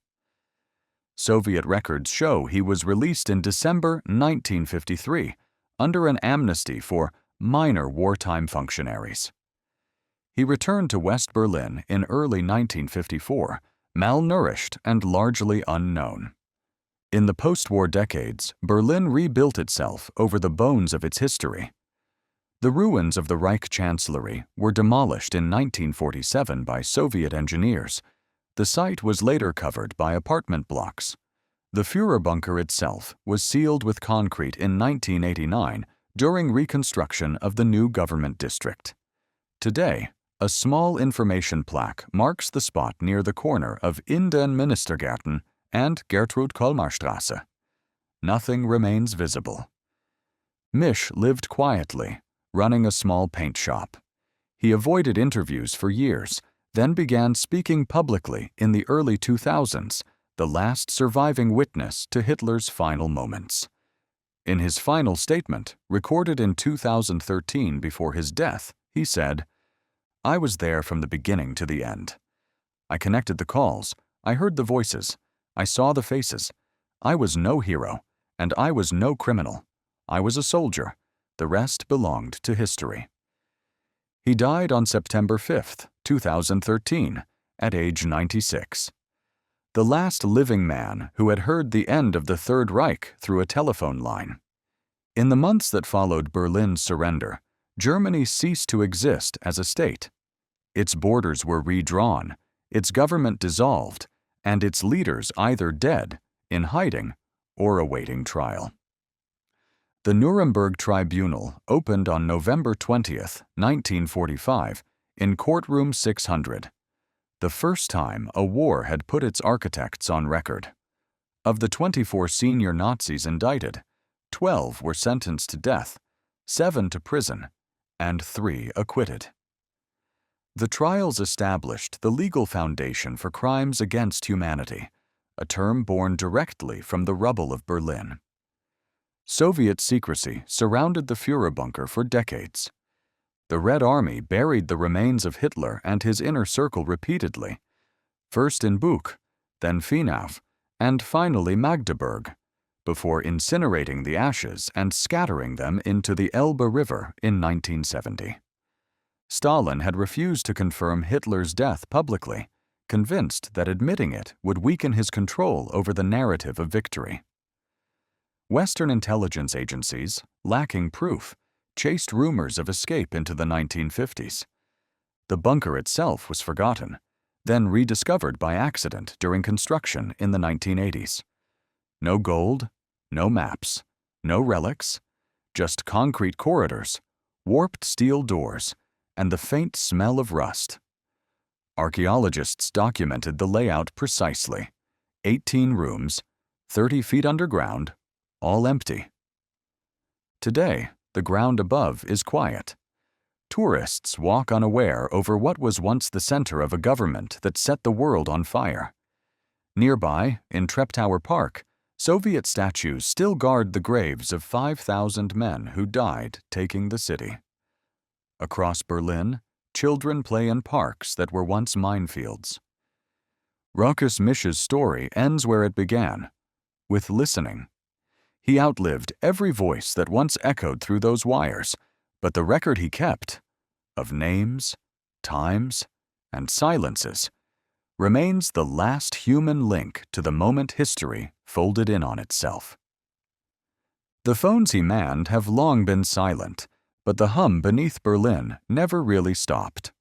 Soviet records show he was released in December 1953 under an amnesty for minor wartime functionaries. He returned to West Berlin in early 1954, malnourished and largely unknown. In the post-war decades, Berlin rebuilt itself over the bones of its history. The ruins of the Reich Chancellery were demolished in 1947 by Soviet engineers. The site was later covered by apartment blocks. The Führerbunker itself was sealed with concrete in 1989 during reconstruction of the new government district. Today, a small information plaque marks the spot near the corner of In den Ministergärten and Gertrud-Kolmar-Straße. Nothing remains visible. Misch lived quietly, running a small paint shop. He avoided interviews for years, then began speaking publicly in the early 2000s, the last surviving witness to Hitler's final moments. In his final statement, recorded in 2013 before his death, he said, "I was there from the beginning to the end. I connected the calls, I heard the voices, I saw the faces. I was no hero, and I was no criminal. I was a soldier. The rest belonged to history." He died on September 5, 2013, at age 96. The last living man who had heard the end of the Third Reich through a telephone line. In the months that followed Berlin's surrender, Germany ceased to exist as a state. Its borders were redrawn, its government dissolved, and its leaders either dead, in hiding, or awaiting trial. The Nuremberg Tribunal opened on November 20, 1945, in courtroom 600, the first time a war had put its architects on record. Of the 24 senior Nazis indicted, 12 were sentenced to death, 7 to prison, and 3 acquitted. The trials established the legal foundation for crimes against humanity, a term born directly from the rubble of Berlin. Soviet secrecy surrounded the Führerbunker for decades. The Red Army buried the remains of Hitler and his inner circle repeatedly, first in Buch, then Finau, and finally Magdeburg, before incinerating the ashes and scattering them into the Elbe River in 1970. Stalin had refused to confirm Hitler's death publicly, convinced that admitting it would weaken his control over the narrative of victory. Western intelligence agencies, lacking proof, chased rumors of escape into the 1950s. The bunker itself was forgotten, then rediscovered by accident during construction in the 1980s. No gold, no maps, no relics, just concrete corridors, warped steel doors, and the faint smell of rust. Archaeologists documented the layout precisely: 18 rooms, 30 feet underground, all empty. Today, the ground above is quiet. Tourists walk unaware over what was once the center of a government that set the world on fire. Nearby, in Treptower Park, Soviet statues still guard the graves of 5,000 men who died taking the city. Across Berlin, children play in parks that were once minefields. Rochus Misch's story ends where it began, with listening. He outlived every voice that once echoed through those wires, but the record he kept, of names, times, and silences, remains the last human link to the moment history folded in on itself. The phones he manned have long been silent, but the hum beneath Berlin never really stopped.